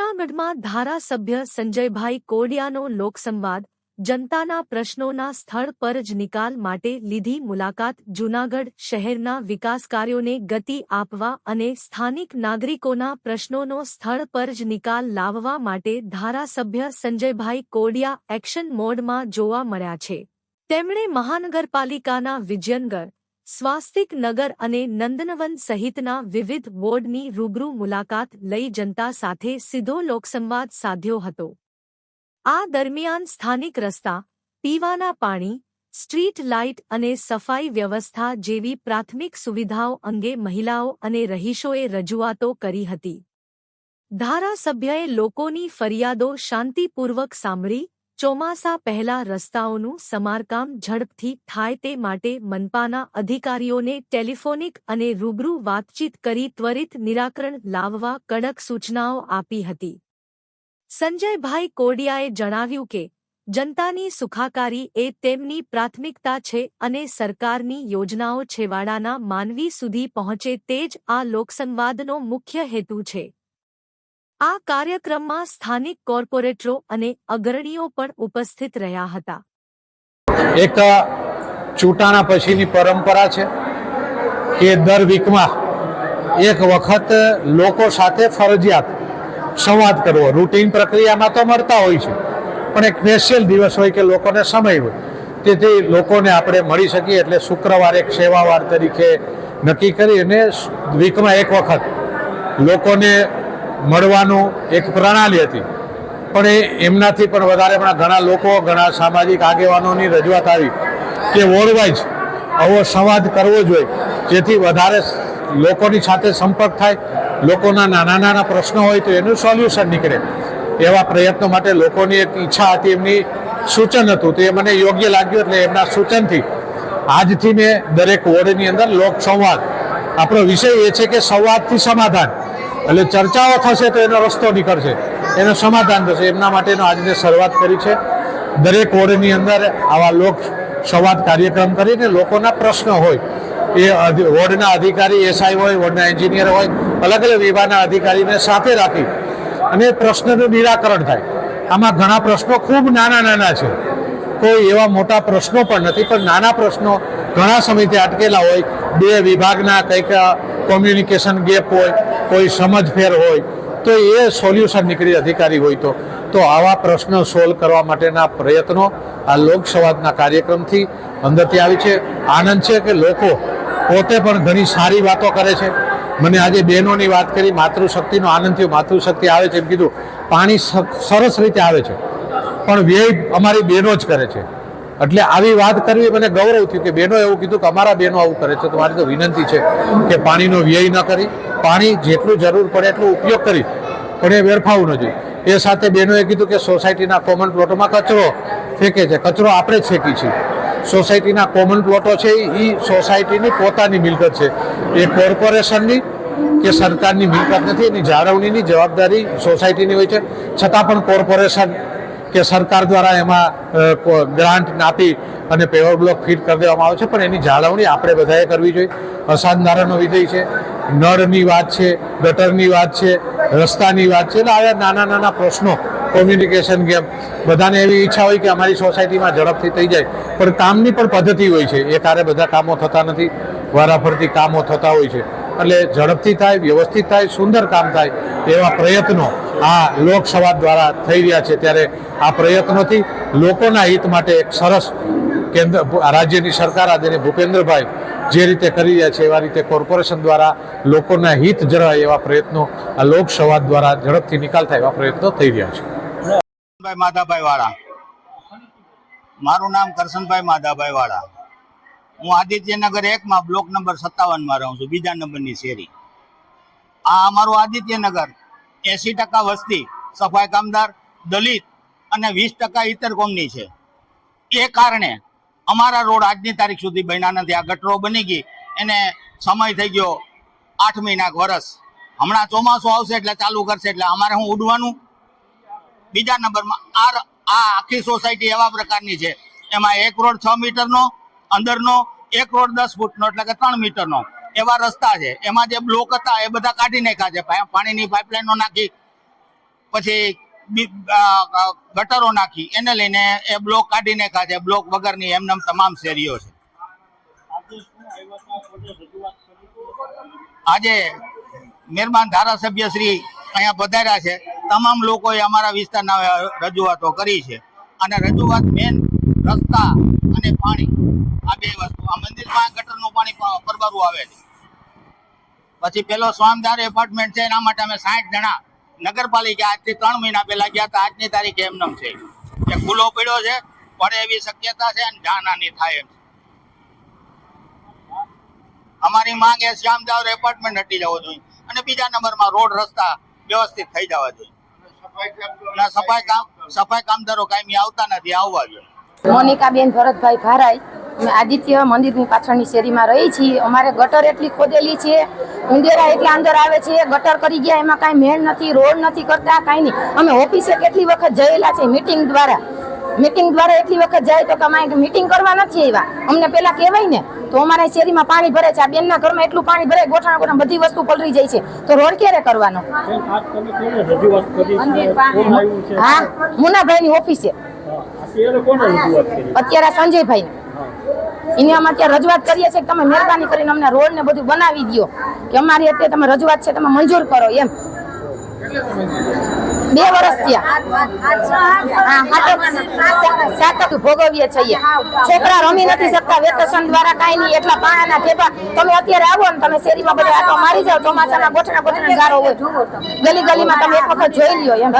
જૂનાગઢમાં ધારાસભ્ય સંજયભાઈ કોડિયાનો લોકસંવાદ જનતાના પ્રશ્નોના સ્થળ પર જ નિકાલ માટે લીધી મુલાકાત જૂનાગઢ શહેરના વિકાસ કાર્યોને ગતિ આપવા અને સ્થાનિક નાગરિકોના પ્રશ્નોનો સ્થળ પર જ નિકાલ લાવવા માટે ધારાસભ્ય સંજયભાઈ કોડિયા એક્શન મોડમાં જોવા મળ્યા છે। તેમણે મહાનગરપાલિકાના વિજયનગર સ્વાસ્તિક નગર અને નંદનવન સહિતના વિવિધ વોર્ડની રૂબરૂ મુલાકાત લઈ જનતા સાથે સીધો લોકસંવાદ સાધ્યો હતો। આ દરમિયાન સ્થાનિક રસ્તા, પીવાના પાણી, સ્ટ્રીટ લાઇટ અને સફાઈ વ્યવસ્થા જેવી પ્રાથમિક સુવિધાઓ અંગે મહિલાઓ અને રહીશોએ રજૂઆતો કરી હતી। ધારાસભ્યએ લોકોની ફરિયાદો શાંતિપૂર્વક સાંભળી ચોમાસા પહેલા રસ્તાઓનું સમારકામ ઝડપથી થાય તે માટે મનપાના અધિકારીઓને ટેલિફોનિક અને રૂબરૂ વાતચીત કરી ત્વરિત નિરાકરણ લાવવા કડક સૂચનાઓ આપી હતી। સંજયભાઈ કોડિયાએ જણાવ્યું કે જનતાની સુખાકારી એ તેમની પ્રાથમિકતા છે અને સરકારની યોજનાઓ છેવાડાના માનવી સુધી પહોંચે તે જ આ લોકસંવાદનો મુખ્ય હેતુ છે। આ કાર્યક્રમમાં સ્થાનિક કોર્પોરેટરો અને અગ્રણીઓ પણ ઉપસ્થિત રહ્યા હતા। એક ચૂંટાણા પછીની પરંપરા છે કે દર વીકમાં એક વખત લોકો સાથે ફરજિયાત સંવાદ કરવો। રૂટીન પ્રક્રિયામાં તો મળતા હોય છે, પણ એક સ્પેશિયલ દિવસ હોય કે લોકોને સમય હોય, તેથી લોકોને આપણે મળી શકીએ એટલે શુક્રવારે એક સેવાવાર તરીકે નક્કી કરી અને વીકમાં એક વખત લોકોને મળવાનું એક પ્રણાલી હતી। પણ એમનાથી પણ વધારે ઘણા લોકો, ઘણા સામાજિક આગેવાનોની રજૂઆત આવી કે વોર્ડ વાઇઝ આવો સંવાદ કરવો જોઈએ, જેથી વધારે લોકોની સાથે સંપર્ક થાય, લોકોના નાના નાના પ્રશ્નો હોય તો એનું સોલ્યુશન નીકળે। એવા પ્રયત્નો માટે લોકોની એક ઈચ્છા હતી, એમની સૂચન હતું, તો એ મને યોગ્ય લાગ્યું। એટલે એમના સૂચનથી આજથી મેં દરેક વોર્ડની અંદર લોક સંવાદ, આપણો વિષય એ છે કે સંવાદથી સમાધાન, એટલે ચર્ચાઓ થશે તો એનો રસ્તો નીકળશે, એનું સમાધાન થશે, એમના માટેનો આજને શરૂઆત કરી છે। દરેક વોર્ડની અંદર આવા લોક સંવાદ કાર્યક્રમ કરીને લોકોના પ્રશ્નો હોય એ વોર્ડના અધિકારી, એસઆઈ હોય, વોર્ડના એન્જિનિયર હોય, અલગ અલગ વિભાગના અધિકારીને સાથે રાખી અને પ્રશ્નનું નિરાકરણ થાય। આમાં ઘણા પ્રશ્નો ખૂબ નાના નાના છે, કોઈ એવા મોટા પ્રશ્નો પણ નથી, પણ નાના પ્રશ્નો ઘણા સમયથી અટકેલા હોય, બે વિભાગના કંઈક કોમ્યુનિકેશન ગેપ હોય, કોઈ સમજફેર હોય, તો એ સોલ્યુશન નીકળી અધિકારી હોય તો આવા પ્રશ્નો સોલ્વ કરવા માટેના પ્રયત્નો આ લોકસંવાદના કાર્યક્રમથી અંદરથી આવી છે। આનંદ છે કે લોકો પોતે પણ ઘણી સારી વાતો કરે છે। મને આજે બહેનોની વાત કરી, માતૃશક્તિનો આનંદ થયો, માતૃશક્તિ આવે છે એમ કીધું, પાણી સરસ રીતે આવે છે, પણ વ્યય અમારી બહેનો જ કરે છે, એટલે આવી વાત કરવી મને ગૌરવ થયું કે બહેનો એવું કીધું કે અમારા બહેનો આવું કરે છે। તો મારી તો વિનંતી છે કે પાણીનો વ્યય ન કરી, પાણી જેટલું જરૂર પડે એટલું ઉપયોગ કરી, પણ એ વેડફાવું ન જોઈએ। એ સાથે બહેનોએ કીધું કે સોસાયટીના કોમન પ્લોટોમાં કચરો ફેંકે છે, કચરો આપણે જ ફેંકી છીએ। સોસાયટીના કોમન પ્લોટો છે એ સોસાયટીની પોતાની મિલકત છે, એ કોર્પોરેશનની કે સરકારની મિલકત નથી। એની જાળવણીની જવાબદારી સોસાયટીની હોય છે, છતાં પણ કોર્પોરેશન કે સરકાર દ્વારા એમાં ગ્રાન્ટ આપી અને પેવર બ્લોક ફિટ કરી દેવામાં આવે છે, પણ એની જાળવણી આપણે બધાએ કરવી જોઈએ। અસાધારણ વિષય છે, નળની વાત છે, ગટરની વાત છે, રસ્તાની વાત છે, એટલે આવા નાના નાના પ્રશ્નો, કોમ્યુનિકેશન ગેપ, બધાને એવી ઈચ્છા હોય કે અમારી સોસાયટીમાં ઝડપથી થઈ જાય, પણ કામની પણ પદ્ધતિ હોય છે, એ કારે બધા કામો થતા નથી, વારાફરતી કામો થતા હોય છે, એટલે ઝડપથી થાય, વ્યવસ્થિત થાય, સુંદર કામ થાય એવા પ્રયત્નો આ લોકસંવાદ દ્વારા થઈ રહ્યા છે। ત્યારે આ પ્રયત્નોથી લોકોના હિત માટે એક સરસ કેન્દ્ર રાજ્યની સરકાર આદરણીય ભૂપેન્દ્રભાઈ જે રીતે કરી રહ્યા છે એવા રીતે કોર્પોરેશન દ્વારા લોકોના હિત જળવાય એવા પ્રયત્નો આ લોકસંવાદ દ્વારા ઝડપથી નિકાલ થાય એવા પ્રયત્નો થઈ રહ્યા છે। માધાભાઈ વાળા, મારું નામ કરશનભાઈ માધાભાઈ વાળા, હું આદિત્યનગર 1 બ્લોક નંબર 57 રહું છું, બીજા નંબરની શેરી। આ અમારું આદિત્યનગર 80% વસ્તી સફાઈ કામદાર, દલિત અને 20% ઇતર કોમની છે। એ કારણે અમારા રોડ આજની તારીખ સુધી બન્યા નથી। આ ગટરો બની ગઈ એને સમય થઈ ગયો 8 મહિના, વર્ષ, હમણાં ચોમાસું આવશે એટલે ચાલુ કરશે, એટલે અમારે હું ઉડવાનું। બીજા નંબરમાં આ આખી સોસાયટી એવા પ્રકારની છે, એમાં એક રોડ 6 મીટરનો અંદરનો, એક રોડ 10 ફૂટનો એટલે કે 3 મીટરનો એવા રસ્તા છે। એમાં જે બ્લોક હતા એ બધા કાઢી નાખ્યા છે, પાણીની પાઇપલાઇનો નાખી પછી ગટરો નાખી એને લઈને એ બ્લોક કાઢી નાખ્યા છે. બ્લોક વગરની એમનેમ તમામ શેરીઓ છે. આજે મહેરબાન ધારાસભ્ય શ્રી અહીંયા પધાર્યા છે. તમામ લોકોએ અમારા વિસ્તારના રજૂઆતો કરી છે અને રજૂઆત મેન રસ્તા અને પાણી, આ બે વસ્તુ. આ મંદિરમાં ગટરનું પાણી પરબારું આવે છે. પછી પેલો સ્વામદાર એપાર્ટમેન્ટ છે, એના માટે અમે 60 જણા નગરપાલિકા આજથી 3 મહિના પહેલા ગયા હતા. આજની તારીખે એમનેમ છે, એ ખુલ્લો પડ્યો છે, પડે એવી શક્યતા છે અને જાનહાની થાય એમ છે. અમારી માંગ એ શ્યામદાર એપાર્ટમેન્ટ હટી જવો જોઈએ અને બીજા નંબરમાં રોડ રસ્તા વ્યવસ્થિત થઈ જવા જોઈએ. સફાઈ કામદારો કાયમી આવતા નથી, આવવા જોઈએ. મોનિકાબેન ભરતભાઈ ભારાઈ, અમે આદિત્ય મંદિરની પાછળની શેરીમાં રહી છીએ. અમારે ગટર એટલી ખોદેલી છે, ઉંદેરા એટલા અંદર આવે છે, ગટર કરી ગયા, એમાં કાંઈ મેળ નથી, રોડ નથી કરતા, કાંઈ નહીં. અમે ઓફિસે કેટલી વખત જયેલા છે મીટિંગ દ્વારા એટલી વખત જાય તો અમારે મીટિંગ કરવા નથી આવ્યા. અમને પેલા કહેવાય ને તો અમારા શેરીમાં પાણી ભરે છે. આ બેનના ઘરમાં એટલું પાણી ભરે, ગોઠણ બધી વસ્તુ પલળી જાય છે, તો રોડ ક્યારે કરવાનો? હા, મુનાભાઈની ઓફિસે અત્યારે સંજયભાઈ એને અમે અત્યારે રજૂઆત કરીએ છીએ કે તમે મહેરબાની કરીને અમને રોડ ને બધું બનાવી દો, કે અમારી અત્યારે તમે રજૂઆત છે તમે મંજૂર કરો એમ. 2 વર્ષ થયા. સાતક ભોગવીએ છીએ. છોકરા રમી નથી શકતા વેકેશન દ્વારા, કાંઈ નહીં. એટલા પાણાના ઠેપા. તમે અત્યારે આવો ને તમે શેરીમાં બધા આટો મારી જાઓ, ચોમાસાના ગોઠણા ગારો હોય, ગલી ગલીમાં તમે એક વખત જોઈ લ્યો એમ.